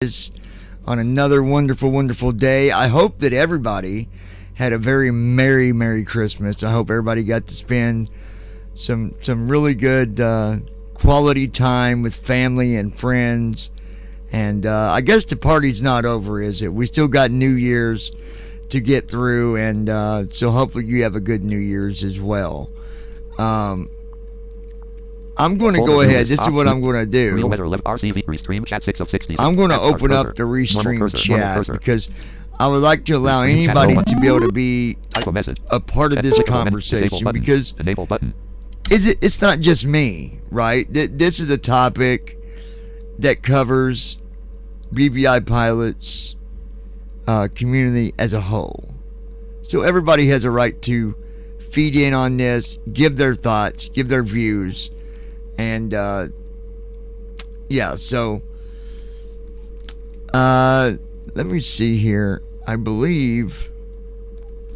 guys on another wonderful, wonderful day. I hope that everybody had a very Merry Christmas. I hope everybody got to spend some really good quality time with family and friends. And I guess the party's not over, is it? We still got New Year's to get through, and so hopefully you have a good New Year's as well. I'm going to go ahead. This is what I'm going to do. I'm going to open up the Restream chat because I would like to allow anybody to be able to be a part of this conversation, because it's not just me, right? This is a topic that covers BVI pilots community as a whole. So everybody has a right to feed in on this, give their thoughts, give their views. And, yeah, so, let me see here. I believe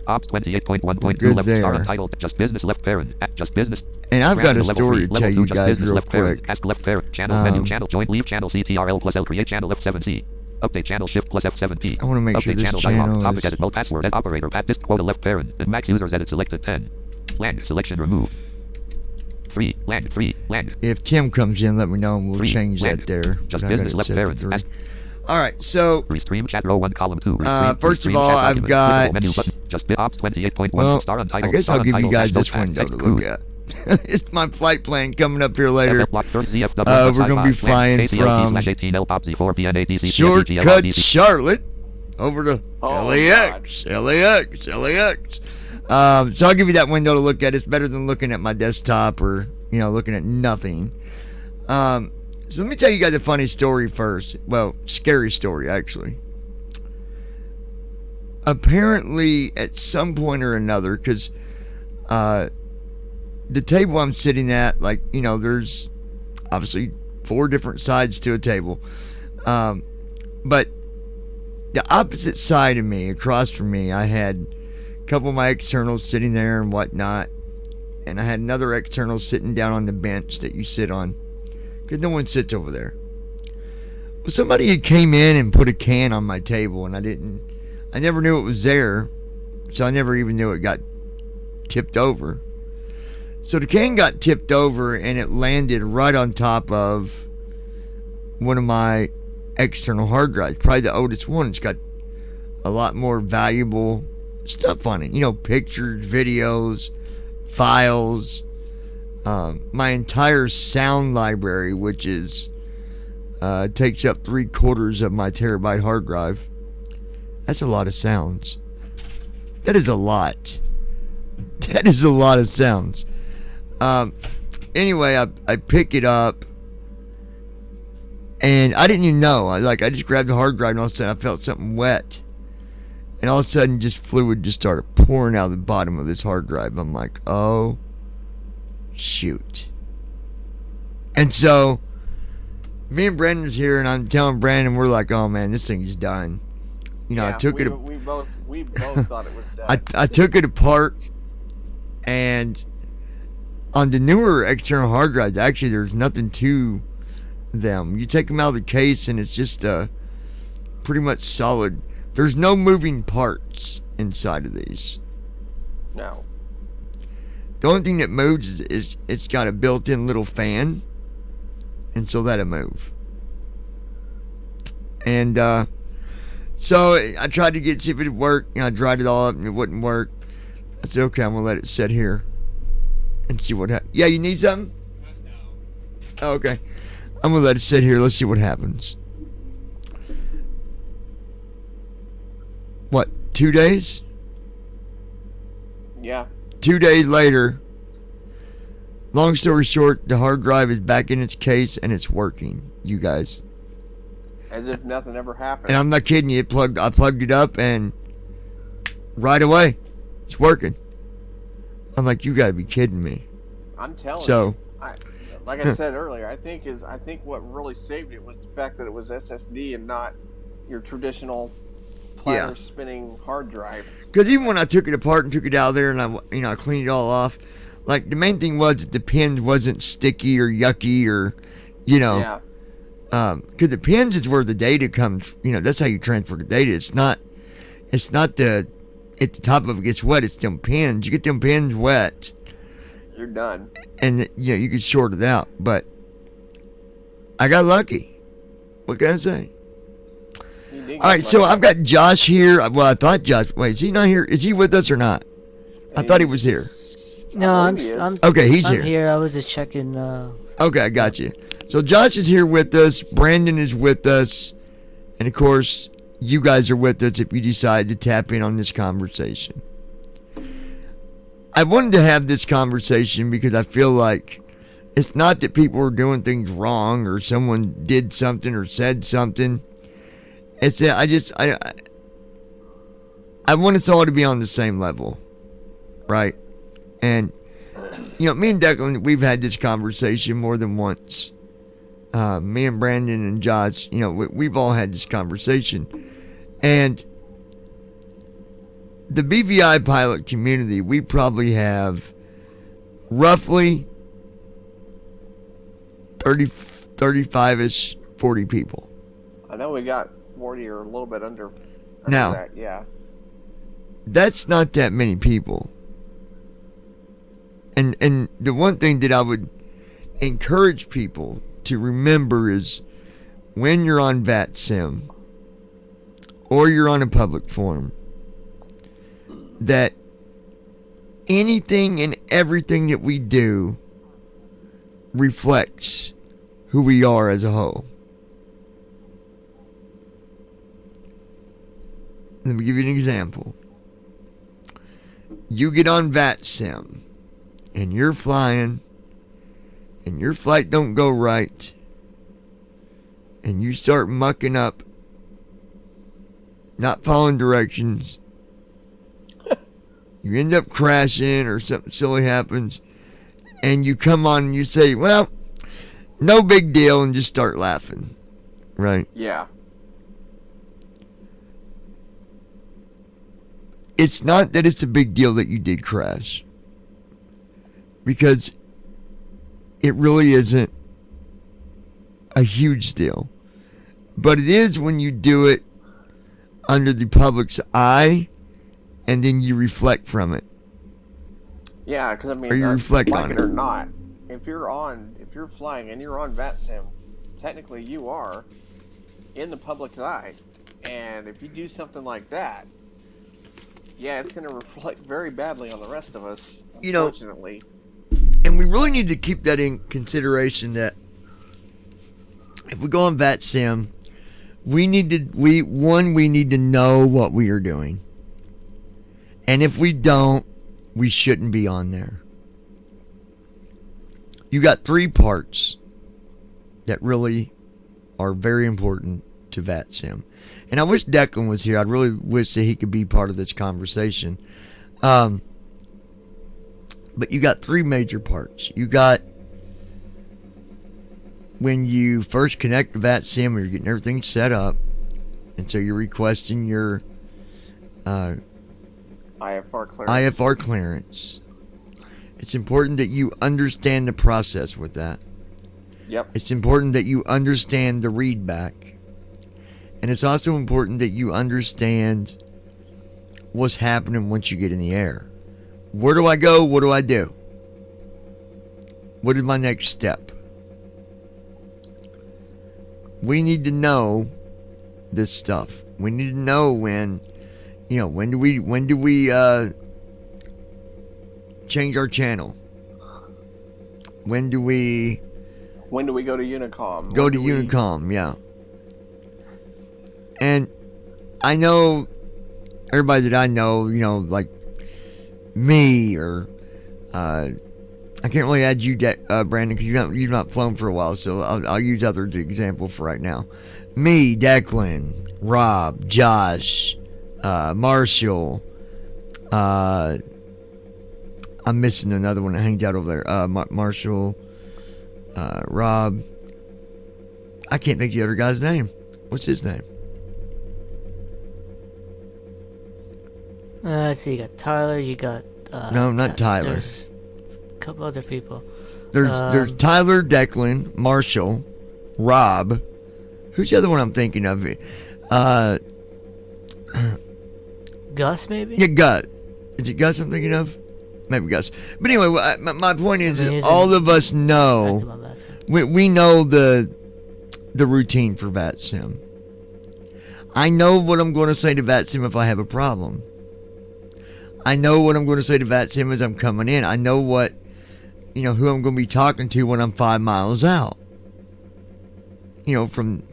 Ops 28.1.2 left star untitled Just Business left parent Just Business. And I've got a story to tell you guys real quick. Ask left parent channel menu channel join leave channel CTRL plus L create channel F7C update channel shift plus F7P. I want to make sure this channel is topic edit mode password edit operator pat disk quota left parent and max users edit selected 10 land selection removed. 3 land 3 land. If Tim comes in, let me know and we'll change that there. Just business left parent. All right, so Restream chat row 1 column 2. First of all, I've got just Ops 28.1 well, star untitled. I guess I'll give you guys this window to look at. It's my flight plan coming up here later. We're going to be flying from Shortcut Charlotte over to LAX. So I'll give you that window to look at. It's better than looking at my desktop or, looking at nothing. So let me tell you guys a funny story first. Well, scary story, actually. Apparently, at some point or another, because the table I'm sitting at, there's obviously 4 different sides to a table. But the opposite side of me, across from me, I had a couple of my externals sitting there and whatnot. And I had another external sitting down on the bench that you sit on, because no one sits over there. Well, somebody had came in and put a can on my table, and I never knew it was there, so I never even knew it got tipped over. So the can got tipped over, and it landed right on top of one of my external hard drives, probably the oldest one. It's got a lot more valuable stuff on it, pictures, videos, files, my entire sound library, which is takes up 3/4 of my terabyte hard drive. That's a lot of sounds. That is a lot. That is a lot of sounds. Anyway, I pick it up, and I didn't even know. I just grabbed the hard drive, and all of a sudden I felt something wet, and all of a sudden just fluid just started pouring out of the bottom of this hard drive. I'm like, oh shoot. And so me and Brandon's here, and I'm telling Brandon, we're like, oh man, this thing is done. I took it. We both thought it was done. I took it apart, and on the newer external hard drives, actually there's nothing to them. You take them out of the case, and it's just pretty much solid. There's no moving parts inside of these. No. The only thing that moves is it's got a built-in little fan, and so that'll move. And so I tried to see if it would work. I dried it all up, and it wouldn't work. I said, okay, I'm going to let it sit here and see what happens. Yeah, you need something? No. Oh, okay. I'm going to let it sit here. Let's see what happens. What, 2 days? Yeah. 2 days later, long story short, the hard drive is back in its case and it's working, you guys. As if nothing ever happened. And I'm not kidding you. I plugged it up, and right away, it's working. I'm like, you gotta be kidding me. I'm telling you. Like I said earlier, I think what really saved it was the fact that it was SSD and not your traditional platter spinning hard drive. Because even when I took it apart and took it out of there, and I cleaned it all off, the main thing was that the pins wasn't sticky or yucky or, Yeah. Because the pins is where the data comes. That's how you transfer the data. It's not the at the top of it gets wet. It's them pins. You get them pins wet, You're done. and you can short it out. But I got lucky. What can I say? You did All right, get so lucky. I've got Josh here. Well, I thought Josh. Wait, is he not here? Is he with us or not? I thought he was here. No, I I'm, believe he is. I'm, Okay, he's I'm here. here. I was just checking. Okay, I got you. So Josh is here with us. Brandon is with us. And of course, you guys are with us if you decide to tap in on this conversation. I wanted to have this conversation because I feel like it's not that people are doing things wrong or someone did something or said something. It's that I want us all to be on the same level, right? And me and Declan, we've had this conversation more than once. Me and Brandon and Josh, we've all had this conversation. And the BVI pilot community, we probably have roughly 35-ish, 40 people. I know we got 40 or a little bit under Now, that. Yeah. that's not that many people. And the one thing that I would encourage people to remember is when you're on vatsim or you're on a public forum, that anything and everything that we do reflects who we are as a whole. Let me give you an example. You get on vatsim and you're flying and your flight don't go right and you start mucking up, not following directions, you end up crashing or something silly happens, and you come on and you say, well, no big deal, and just start laughing, right? Yeah. It's not that it's a big deal that you did crash, because it really isn't a huge deal. But it is when you do it under the public's eye and then you reflect from it. Yeah, because I mean, Or you reflect like on it it. or not, if you're flying and you're on vatsim, technically you are in the public eye, and if you do something like that, yeah, it's going to reflect very badly on the rest of us. Unfortunately. And we really need to keep that in consideration, that if we go on vatsim, we need to know what we are doing. And if we don't, we shouldn't be on there. You got 3 parts that really are very important to vatsim. And I wish Declan was here. I'd really wish that he could be part of this conversation. But you got 3 major parts. You got when you first connect to vatsim, you're getting everything set up, and so you're requesting your IFR clearance. It's important that you understand the process with that. Yep. It's important that you understand the read back. And it's also important that you understand what's happening once you get in the air. Where do I go? What do I do? What is my next step? We need to know this stuff. We need to know when do we change our channel? When do we go to Unicom? go to Unicom? Yeah. And I know everybody that I know, like me, or I can't really add you, Brandon, because you've not flown for a while, so I'll use other example for right now. Me, Declan, Rob, Josh, Marshall. I'm missing another one that hangs out over there. Marshall, Rob. I can't think of the other guy's name. What's his name? Let's see. You got Tyler. You got. No, not Tyler. There's a couple other people. There's Tyler, Declan, Marshall, Rob, Who's the other one I'm thinking of? Gus, maybe? Yeah, Gus. Is it Gus I'm thinking of? Maybe Gus. But anyway, my point is, I mean, that he's all in of us know, Vatsim on Vatsim. we know the routine for VATSIM. I know what I'm going to say to VATSIM if I have a problem. I know what I'm going to say to VATSIM as I'm coming in. I know what, who I'm going to be talking to when I'm 5 miles out. From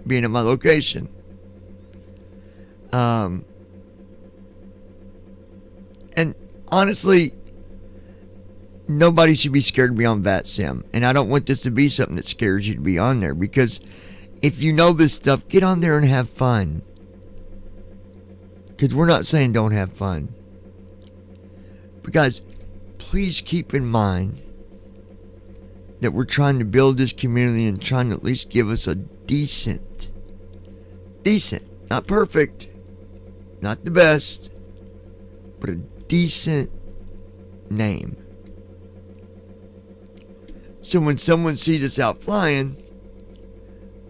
being at my location. And honestly, nobody should be scared to be on VATSIM. And I don't want this to be something that scares you to be on there, because if you know this stuff, get on there and have fun. Because we're not saying don't have fun. But guys, please keep in mind that we're trying to build this community and trying to at least give us a decent, not perfect, not the best, but a decent name. So when someone sees us out flying,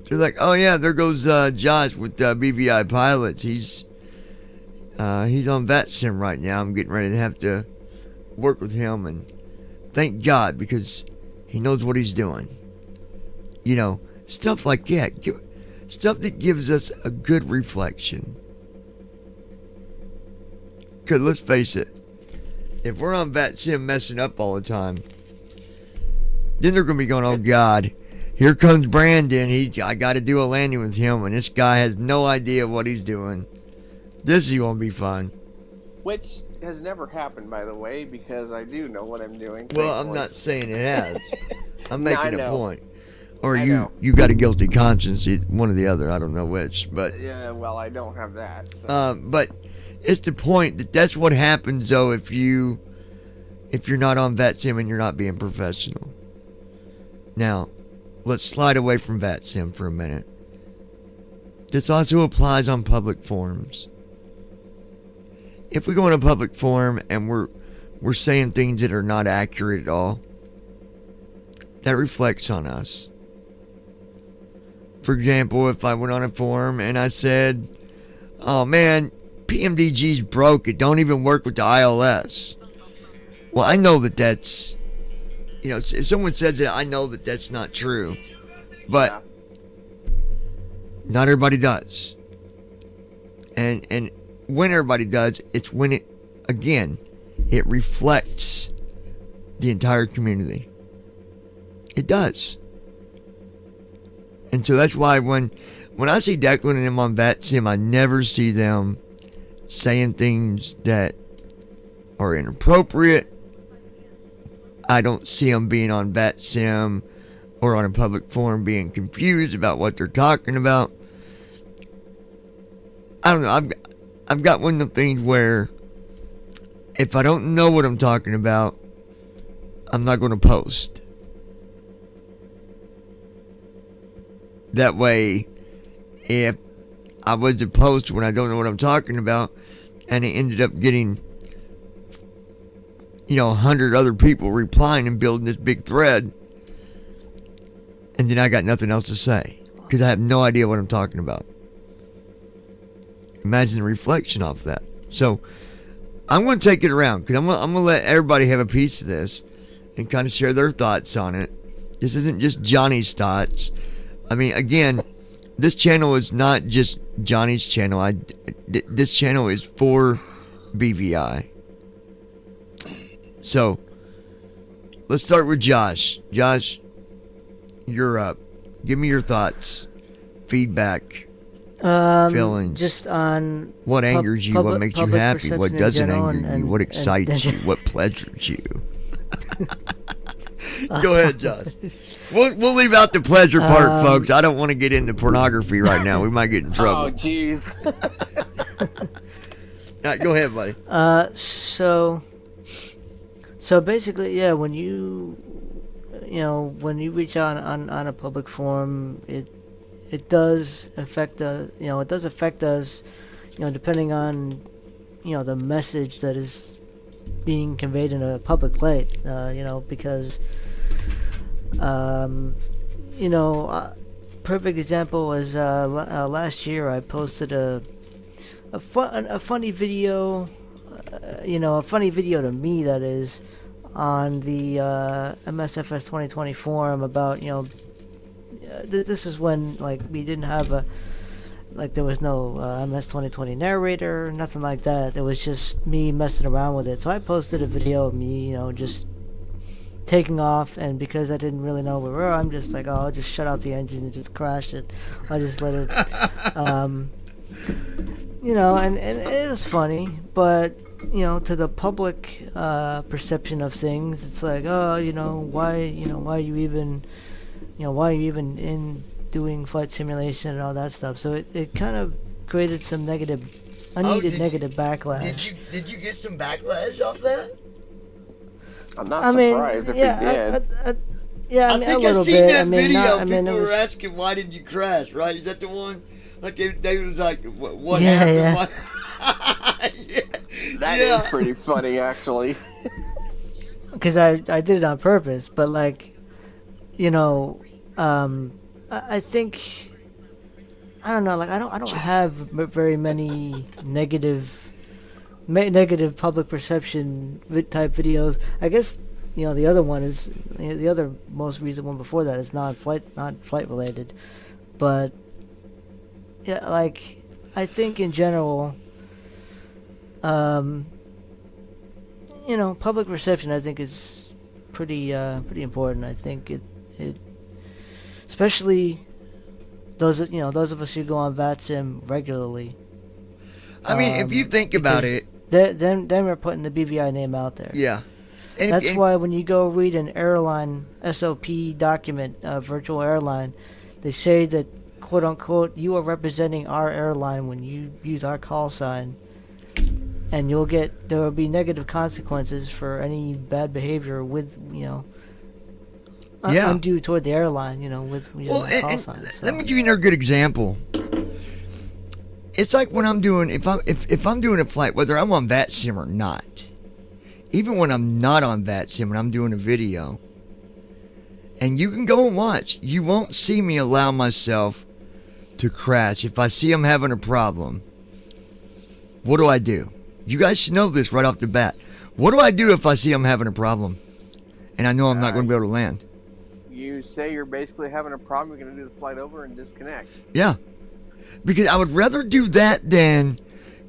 they're like, oh yeah, there goes Josh with BVI Pilots. He's on VATSIM right now. I'm getting ready to have to work with him, and thank God, because he knows what he's doing. Stuff like that. Stuff that gives us a good reflection. Because let's face it, if we're on VATSIM messing up all the time, then they're going to be going, oh God, here comes Brandon. I got to do a landing with him, and this guy has no idea what he's doing. This is going to be fun. Which has never happened, by the way, because I do know what I'm doing. Well, I'm not saying it has. I'm making a point. Or you got a guilty conscience, one or the other. I don't know which, but yeah. Well, I don't have that. So. But it's the point that's what happens though if you're not on VATSIM and you're not being professional. Now, let's slide away from VATSIM for a minute. This also applies on public forums. If we go in a public forum and we're saying things that are not accurate at all, that reflects on us. For example, if I went on a forum and I said, oh man, PMDG's broke, it don't even work with the ILS. Well, I know that's, if someone says it, I know that that's not true. But not everybody does. And when everybody does, it's when it reflects the entire community. It does. And so that's why when I see Declan and them on VATSIM, I never see them saying things that are inappropriate. I don't see them being on VATSIM or on a public forum being confused about what they're talking about. I don't know. I've got one of the things where if I don't know what I'm talking about, I'm not going to post. That way, if I was to post when I don't know what I'm talking about, and it ended up getting, 100 other people replying and building this big thread, and then I got nothing else to say because I have no idea what I'm talking about. Imagine the reflection off that. So I'm going to take it around because I'm going to let everybody have a piece of this and kind of share their thoughts on it. This isn't just Johnny's thoughts. I mean, again, this channel is not just Johnny's channel. This channel is for BVI. So let's start with Josh. Josh, you're up. Give me your thoughts, feedback, feelings. Just on what angers you, what makes you happy, what doesn't anger you, what and excites you, what pleasures you. Go ahead, Josh. We'll leave out the pleasure part, folks. I don't want to get into pornography right now. We might get in trouble. Oh, jeez. Go ahead, buddy. So basically, yeah, when you reach out on a public forum, it does affect us. It does affect us. Depending on the message that is being conveyed in a public light. Because perfect example was last year I posted a funny video, a funny video to me, that is, on the MSFS 2020 forum about, this is when, like, we didn't have there was no MS 2020 narrator, nothing like that. It was just me messing around with it. So I posted a video of me, just taking off, and because I didn't really know where we were, I'm just like, I'll just shut out the engine and just crash it. I'll just let it, and it was funny, but, to the public perception of things, it's like, why are you even in doing flight simulation and all that stuff. So it kind of created some unneeded negative backlash. Did you get some backlash off that? I'm not surprised if you did. I think a little I seen bit. that video. It People was, were asking, why did you crash, right? Is that the one? Like, they was like, what Yeah, happened? yeah. What? That is pretty funny, actually. because I did it on purpose, but, like, I think, I don't know, like, I don't have very many negative public perception type videos. I guess, the other one is, the other most recent one before that is not flight related, but yeah, like, I think in general, public perception, I think, is pretty important. I think it especially those of us who go on vatsim regularly. I mean, if you think about it, then we're putting the BVI name out there. yeah. That's why when you go read an airline SOP document, virtual airline, they say that, quote unquote, you are representing our airline when you use our call sign, and there will be negative consequences for any bad behavior with, undue toward the airline, with using the call sign. So. Let me give you another good example. It's like when I'm doing, if I'm doing a flight, whether I'm on VATSIM or not, even when I'm not on VATSIM and I'm doing a video, and you can go and watch, you won't see me allow myself to crash. If I see I'm having a problem, what do? You guys should know this right off the bat. What do I do if I see I'm having a problem and I know I'm not going to be able to land? You say you're basically having a problem, you're going to do the flight over and disconnect. Yeah. Because I would rather do that than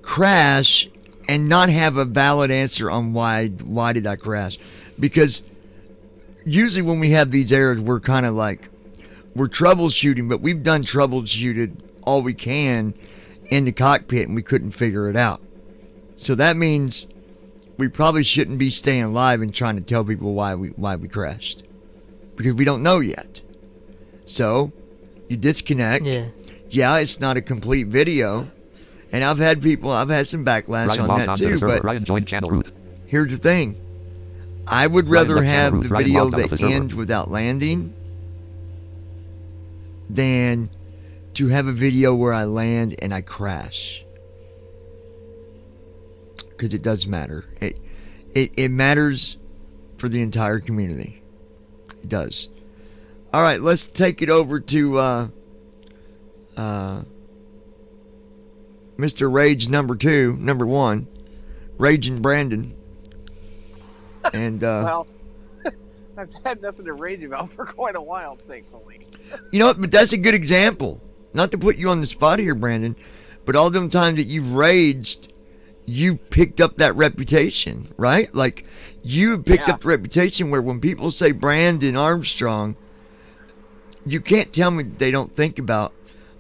crash and not have a valid answer on why did I crash. Because usually when we have these errors, we're kind of like, we're troubleshooting, but we've done troubleshooted all we can in the cockpit and we couldn't figure it out. So that means we probably shouldn't be staying alive and trying to tell people why we crashed, because we don't know yet. So you disconnect. Yeah, it's not a complete video, and I've had some backlash on that too. But here's the thing: I would rather have the video that ends without landing than to have a video where I land and I crash. Because it does matter. It matters for the entire community. It does. All right, let's take it over to Mr. Rage number one, Raging Brandon. And well, I've had nothing to rage about for quite a while, thankfully. You know what? But that's a good example. Not to put you on the spot here, Brandon, but all them times that you've raged, you picked up that reputation, right? Like, you picked up the reputation where when people say Brandon Armstrong, you can't tell me they don't think about,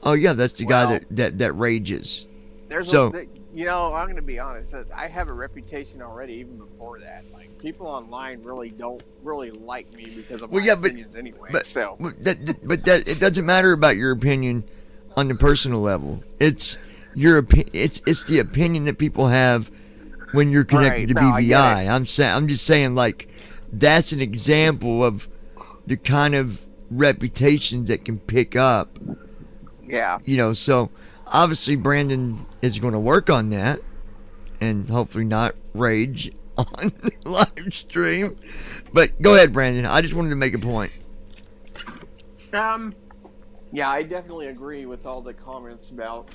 oh yeah, that's the guy that rages. I'm going to be honest. I have a reputation already, even before that. Like, people online really don't like me because of my opinions anyway. But it doesn't matter about your opinion on the personal level. It's it's the opinion that people have when you're connected to BVI. I'm just saying, like, that's an example of the kind of reputations that can pick up. Yeah. So obviously Brandon is going to work on that and hopefully not rage on the live stream. But go ahead, Brandon. I just wanted to make a point. Yeah, I definitely agree with all the comments about,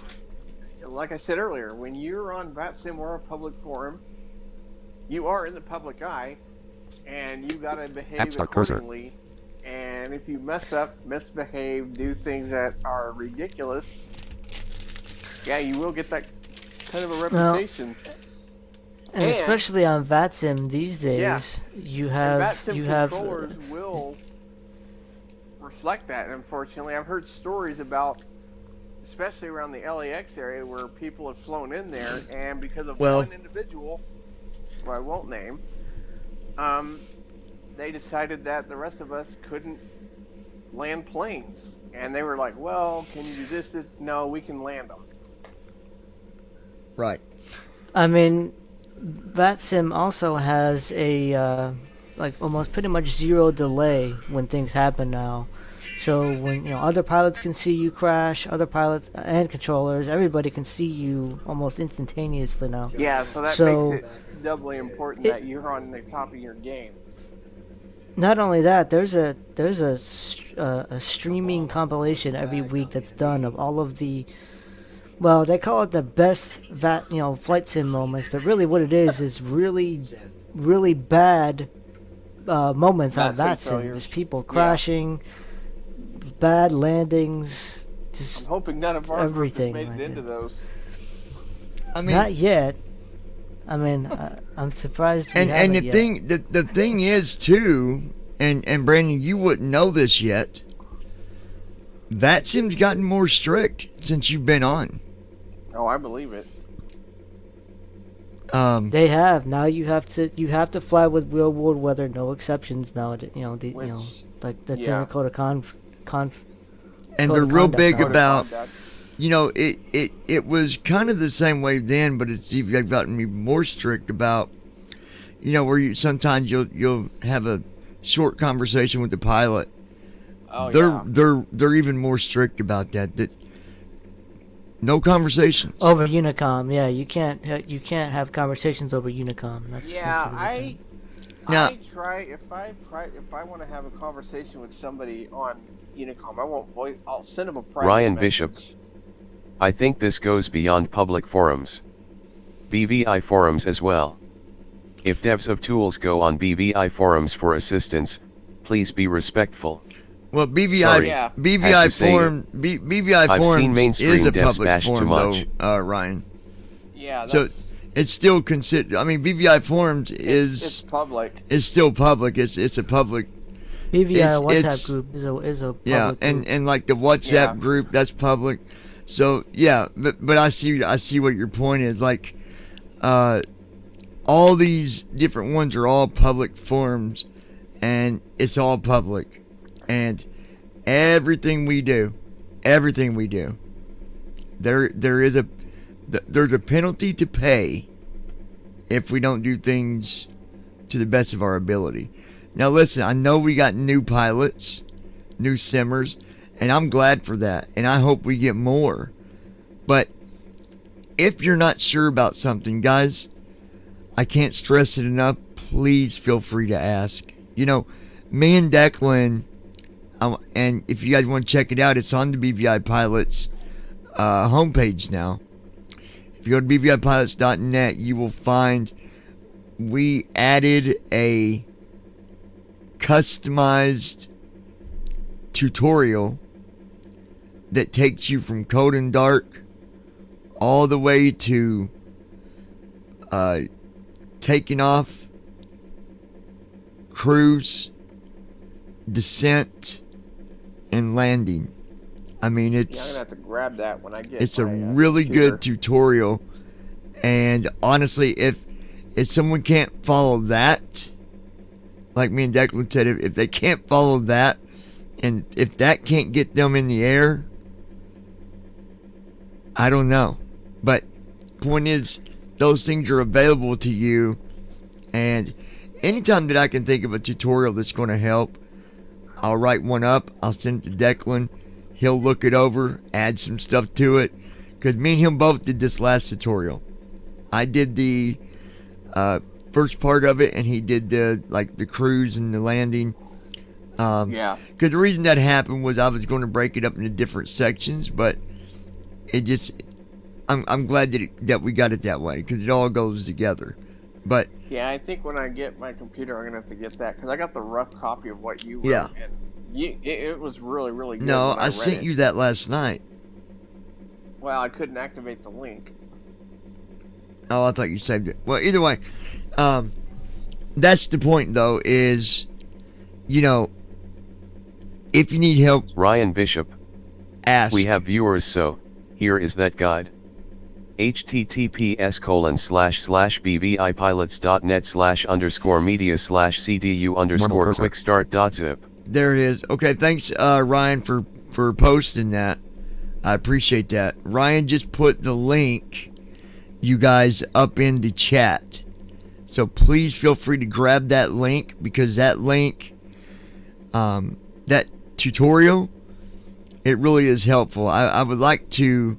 like I said earlier, when you're on VATSIM or a public forum, you are in the public eye, and you got to App behave start cursor. accordingly. And if you mess up, misbehave, do things that are ridiculous, yeah, you will get that kind of a reputation. And And- especially on VATSIM these days, Yeah. you And have VATSIM you have controllers will reflect that. Unfortunately, I've heard stories about, especially around the LAX area, where people have flown in there, and because of Well- one individual, who I won't name, they decided that the rest of us couldn't land planes, and they were like, "Well, can you do this? This? No, we can land them." Right. I mean, VATSIM also has a like almost pretty much zero delay when things happen now. So when other pilots can see you crash, other pilots and controllers, everybody can see you almost instantaneously now. Yeah, so that So- makes it doubly important that you're on the top of your game. Not only that, there's a streaming compilation every week that's done of all of the, well, they call it the best flight sim moments, but really what it is really bad moments on VATSIM VATSIM. failures. There's people Yeah. crashing, bad landings, I'm just hoping none of our Everything group has made like it into that. those. I mean, not yet. I mean, I'm surprised we and haven't the yet. thing is too, and Brandon, you wouldn't know this yet. VATSIM's gotten more strict since you've been on. Oh, I believe it. They have now. You have to fly with real world weather, no exceptions now. Which, Like that's yeah. in the code of conf. and code they're of real conduct big now. Code of about, conduct. it was kind of the same way then, but they've gotten even more strict about, where sometimes you'll have a short conversation with the pilot. Oh, they're yeah. they're even more strict about that. That no conversations. Over Unicom, yeah, you can't have conversations over Unicom. That's Yeah, something Now- I try if I want to have a conversation with somebody on Unicom, I won't voice. I'll send them a private Ryan message. Bishop. I think this goes beyond public forums. BVI forums as well. If devs of tools go on BVI forums for assistance, please be respectful. Well, BVI Sorry, Yeah. BVI have to say forum BVI I've seen forums mainstream is a devs public bash too forum much. though, Ryan. Yeah, So that's it's still considered. I mean, BVI forums it's is public. still public. It's a public. BVI WhatsApp it's- group is a public Yeah, group. and like the WhatsApp Yeah. group, that's public. So yeah, but I see what your point is. Like, all these different ones are all public forums, and it's all public, and everything we do, there's a penalty to pay if we don't do things to the best of our ability. Now listen, I know we got new pilots, new simmers, and I'm glad for that, and I hope we get more. But if you're not sure about something, guys, I can't stress it enough, please feel free to ask. Me and Declan, and if you guys want to check it out, it's on the BVI Pilots homepage now. If you go to bvipilots.net, you will find we added a customized tutorial that takes you from Cold and Dark all the way to taking off, cruise, descent, and landing. I mean, Yeah, I'm it's gonna have to grab that when I get. it's a my, really computer. good tutorial, and honestly, if someone can't follow that, like me and Declan said, if they can't follow that, and if that can't get them in the air, I don't know. But point is, those things are available to you, and anytime that I can think of a tutorial that's going to help, I'll write one up, I'll send it to Declan, he'll look it over, add some stuff to it, because me and him both did this last tutorial. I did the first part of it, and he did the cruise and the landing. Yeah. Because the reason that happened was I was going to break it up into different sections, but it just, I'm glad that we got it that way because it all goes together. But Yeah, I think when I get my computer, I'm gonna have to get that because I got the rough copy of what you wrote, Yeah. and it was really, really good. no, when I read sent it. you that last night. Well, I couldn't activate the link. Oh, I thought you saved it. Well, either way, that's the point though. Is if you need help, Ryan Bishop, ask. we have viewers, so here is that guide. https://bvipilots.net/_media/cdu_quickstart.zip. There it is. Okay, thanks, Ryan, for posting that. I appreciate that. Ryan just put the link, you guys, up in the chat. So please feel free to grab that link because that link, that tutorial, it really is helpful. I would like to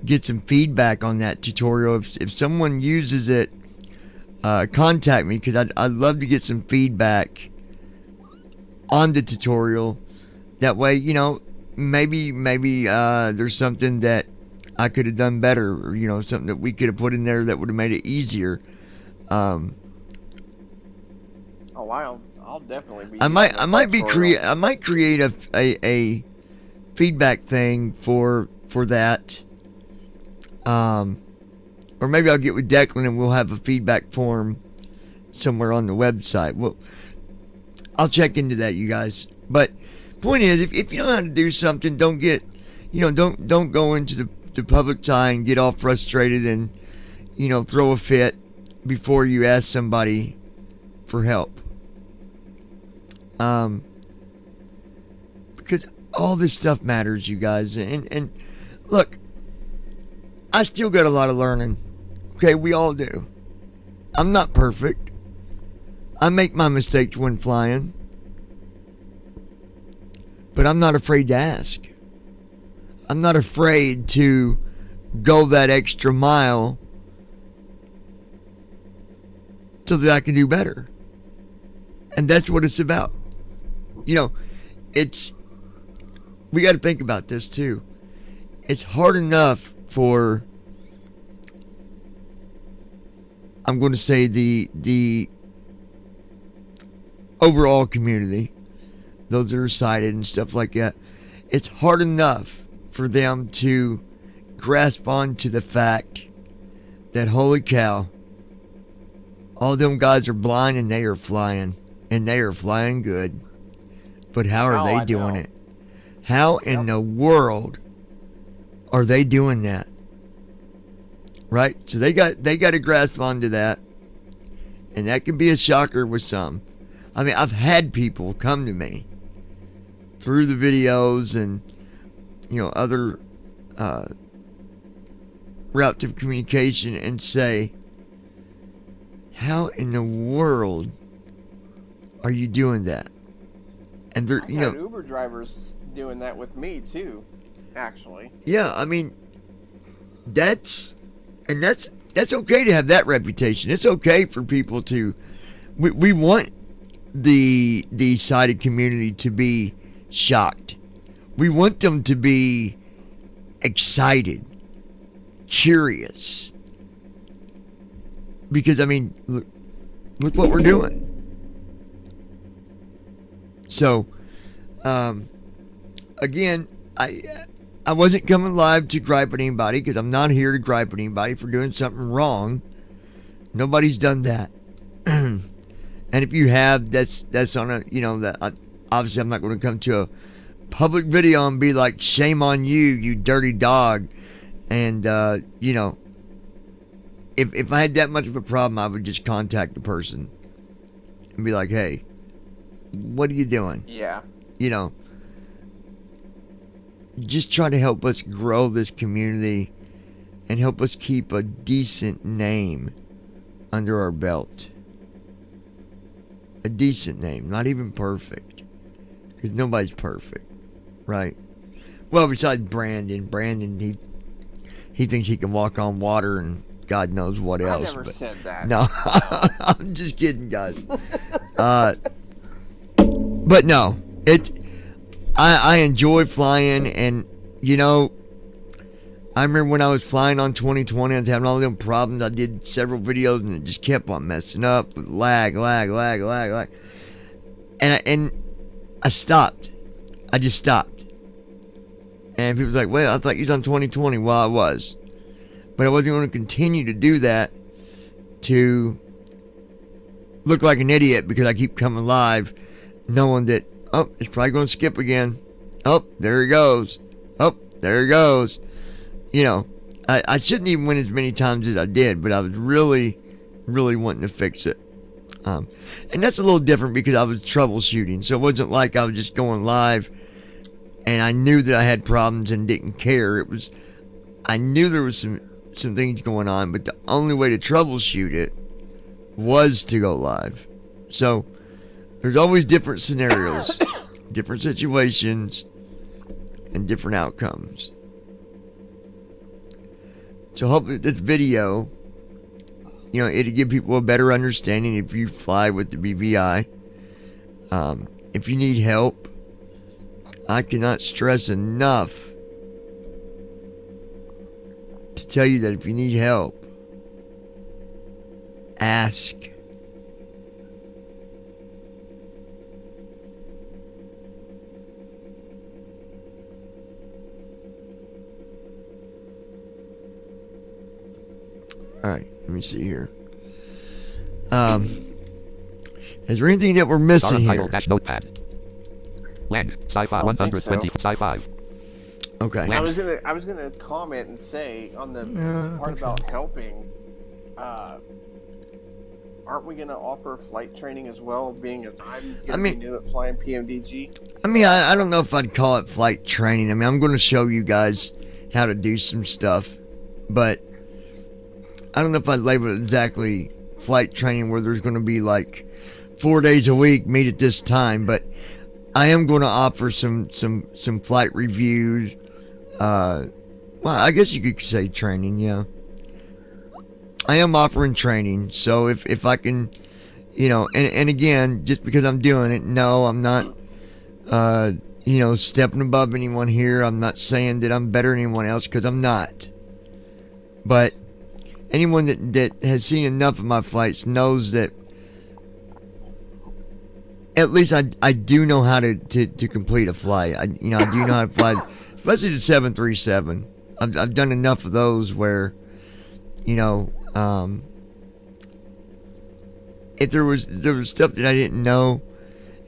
get some feedback on that tutorial. If someone uses it, contact me because I'd love to get some feedback on the tutorial. That way, maybe there's something that I could have done better, or something that we could have put in there that would have made it easier. Oh, I'll definitely be. I might create a feedback thing for that. Or maybe I'll get with Declan and we'll have a feedback form somewhere on the website. Well, I'll check into that, you guys. But point is, if you don't know how to do something, don't get, don't go into the public eye and get all frustrated and, throw a fit before you ask somebody for help. Because all this stuff matters, you guys. And look, I still got a lot of learning. Okay, we all do. I'm not perfect. I make my mistakes when flying. But I'm not afraid to ask. I'm not afraid to go that extra mile so that I can do better. And that's what it's about. We got to think about this too. It's hard enough for, I'm going to say, the overall community, those that are sighted and stuff like that. It's hard enough for them to grasp onto the fact that, holy cow, all them guys are blind and they are flying good. But how are they doing it? How in the world are they doing that? Right? So they got to grasp onto that. And that can be a shocker with some. I mean, I've had people come to me through the videos and, other routes of communication and say, how in the world are you doing that? And they're, I had Uber drivers doing that with me too, actually. Yeah, I mean, that's okay to have that reputation. It's okay for people to, we want the sighted community to be shocked. We want them to be excited, curious. Because, I mean, look what we're doing. So, again, I wasn't coming live to gripe at anybody because I'm not here to gripe at anybody for doing something wrong. Nobody's done that. And if you have, that's on a, that obviously I'm not going to come to a public video and be like, shame on you, you dirty dog. And, if I had that much of a problem, I would just contact the person and be like, hey, what are you doing? Yeah. Just try to help us grow this community and help us keep a decent name under our belt. A decent name, not even perfect. Because nobody's perfect, right? Well, besides Brandon. Brandon, he thinks he can walk on water and God knows what else. I never said that. No, I'm just kidding, guys. But no, I enjoy flying, and you know, I remember when I was flying on 2020, I was having all them problems. I did several videos, and it just kept on messing up with lag. And I stopped. I just stopped. And people was like, well, I thought you was on 2020. Well, I was. But I wasn't going to continue to do that to look like an idiot because I keep coming live knowing that, oh, it's probably going to skip again. Oh, there he goes. Oh, there he goes. You know, I shouldn't even win as many times as I did, but I was really, really wanting to fix it. And that's a little different because I was troubleshooting. So it wasn't like I was just going live and I knew that I had problems and didn't care. It was, I knew there was some things going on, but the only way to troubleshoot it was to go live. So there's always different scenarios, different situations, and different outcomes. So hopefully this video, you know, it'll give people a better understanding if you fly with the BVI. If you need help, I cannot stress enough to tell you that if you need help, ask. Alright, let me see here. Is there anything that we're missing here? Title dash notepad. Land. Sci-fi 120. So. Sci-5. Okay. I was gonna comment and say on the part about helping. Aren't we gonna offer flight training as well? Being as I'm gonna be new at flying PMDG. I mean, I don't know if I'd call it flight training. I mean, I'm going to show you guys how to do some stuff, but I don't know if I'd label it exactly flight training where there's going to be like 4 days a week, meet at this time, but I am going to offer some flight reviews. Well, I guess you could say training, yeah. I am offering training, so if I can, you know, and again, just because I'm doing it, no, I'm not, you know, stepping above anyone here. I'm not saying that I'm better than anyone else, because I'm not. But anyone that has seen enough of my flights knows that at least I do know how to complete a flight. I do know how to fly, especially the 737. I've done enough of those where, you know, if there was stuff that I didn't know,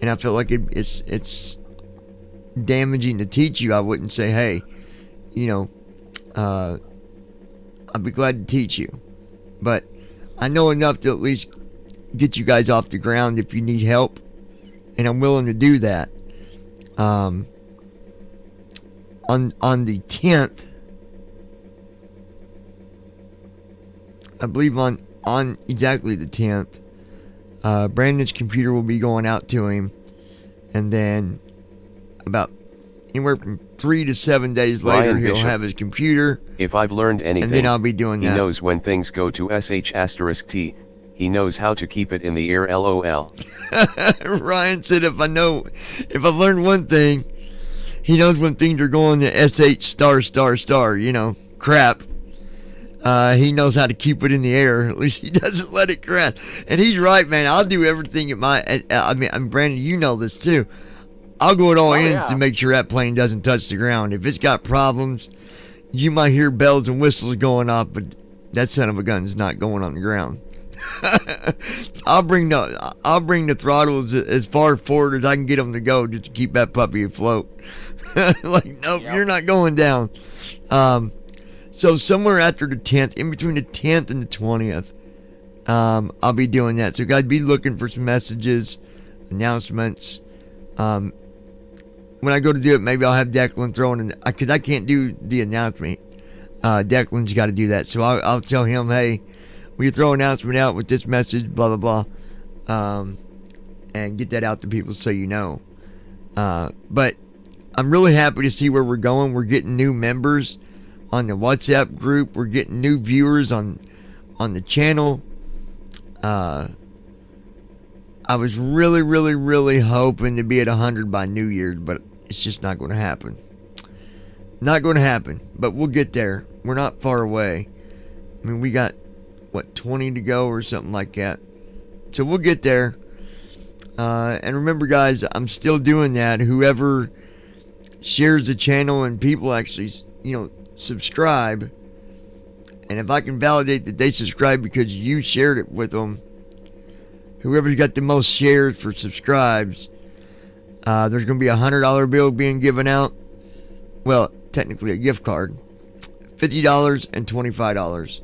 and I felt like it's damaging to teach you, I wouldn't say, hey, you know, I'd be glad to teach you. But I know enough to at least get you guys off the ground if you need help, and I'm willing to do that. On the 10th, I believe on exactly the 10th, Brandon's computer will be going out to him, and then about anywhere from 3 to 7 days later, Ryan he'll Bishop. have his computer, If I've learned anything, and then I'll be doing he that. knows when things go to sh*t. He knows how to keep it in the air, lol. Ryan said, if I've learned one thing, he knows when things are going to sh****, you know, crap. He knows how to keep it in the air. At least he doesn't let it crash. And he's right, man. I'll do everything at my. I mean, Brandon, you know this too. I'll go at all ends to make sure that plane doesn't touch the ground. If it's got problems, you might hear bells and whistles going off, but that son of a gun's not going on the ground. I'll bring the throttles as far forward as I can get them to go, just to keep that puppy afloat. Like, nope, you're not going down. So somewhere after the 10th, in between the 10th and the 20th, I'll be doing that. So guys, be looking for some messages, announcements. When I go to do it, maybe I'll have Declan throwing in, because I can't do the announcement. Declan's got to do that. So I'll tell him, hey, will you throw an announcement out with this message, blah, blah, blah, and get that out to people so you know. But I'm really happy to see where we're going. We're getting new members on the WhatsApp group. We're getting new viewers on the channel. I I was really, really, really hoping to be at 100 by New Year's, but it's just not going to happen. Not going to happen, but we'll get there. We're not far away. I mean, we got, 20 to go or something like that. So we'll get there. And remember, guys, I'm still doing that. Whoever shares the channel and people actually, subscribe, and if I can validate that they subscribe because you shared it with them, whoever's got the most shares for subscribes, there's going to be a $100 bill being given out. Well, technically a gift card. $50 and $25.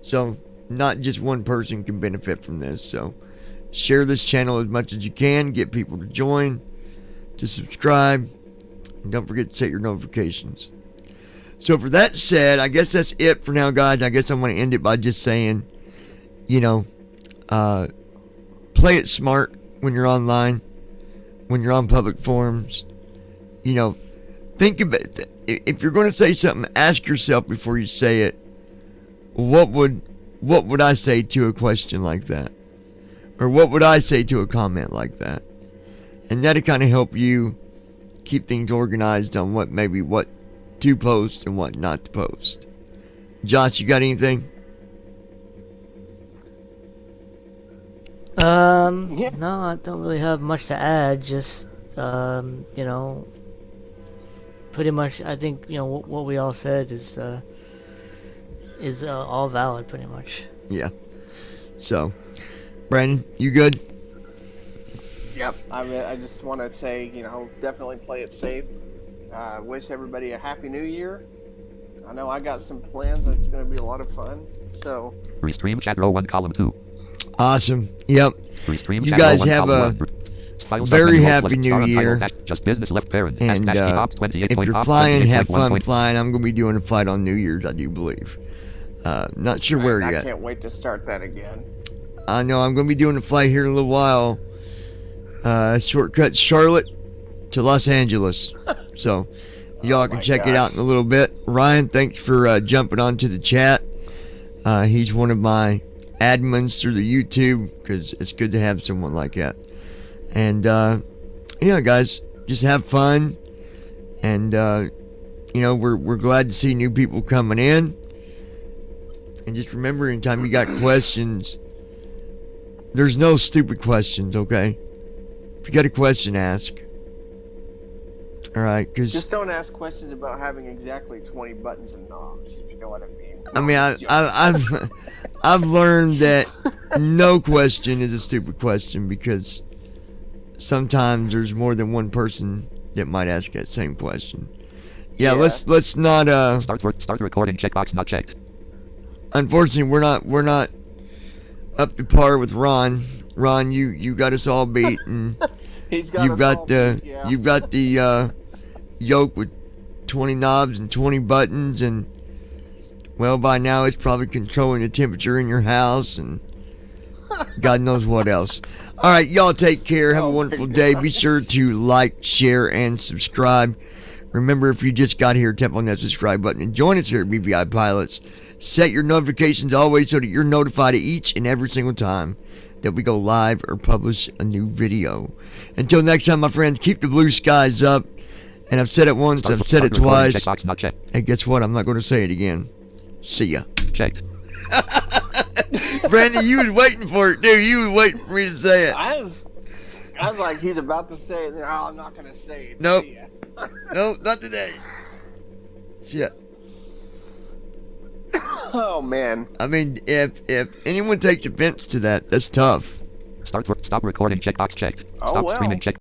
So not just one person can benefit from this. So share this channel as much as you can. Get people to join, to subscribe. And don't forget to set your notifications. So for that said, I guess that's it for now, guys. I guess I'm going to end it by just saying, play it smart when you're online, when you're on public forums. Think about it. If you're going to say something, ask yourself before you say it, what would I say to a question like that? Or what would I say to a comment like that? And that'll kind of help you keep things organized on what to post and what not to post. Josh, you got anything? Yeah. No, I don't really have much to add. Just, pretty much, I think, what we all said is all valid, pretty much. Yeah. So, Brandon, you good? Yep. I just want to say, definitely play it safe. Wish everybody a happy new year. I know I got some plans. It's going to be a lot of fun. So. Restream chat row 1 column 2. Awesome. Yep. Restream You chat guys row 1, have column a 1. very happy new year. Just business left parent. And if you're flying, have fun flying. I'm going to be doing a flight on New Year's, I do believe. Not sure where yet. I can't wait to start that again. I know I'm going to be doing a flight here in a little while. Shortcut Charlotte to Los Angeles. So y'all can check it out in a little bit. Ryan, thanks for jumping onto the chat. He's one of my admins through the YouTube, because it's good to have someone like that. And guys, just have fun. And we're glad to see new people coming in. And just remember, anytime you got questions, there's no stupid questions, okay? If you got a question, ask. All right, because just don't ask questions about having exactly 20 buttons and knobs, if you know what I mean. I mean, I've learned that no question is a stupid question, because sometimes there's more than one person that might ask that same question. Yeah. let's not start recording checkbox not checked. Unfortunately, we're not up to par with Ron. Ron, you got us all beat, and you've got the yoke with 20 knobs and 20 buttons, and well, by now it's probably controlling the temperature in your house and God knows what else. All right, y'all take care. Have a wonderful day. Be sure to like, share, and subscribe. Remember, if you just got here, tap on that subscribe button and join us here at BVI Pilots. Set your notifications always so that you're notified each and every single time that we go live or publish a new video. Until next time, my friends, keep the blue skies up. And I've said it once, I've said it twice. And guess what? I'm not going to say it again. See ya. Checked. Brandon, you was waiting for it, dude. You was waiting for me to say it. I was like, he's about to say it. No, I'm not going to say it. Nope. See ya. Nope, not today. Shit. Oh, man. I mean, if anyone takes offense to that, that's tough. Stop recording checkbox checked. Oh, Stop well. streaming check.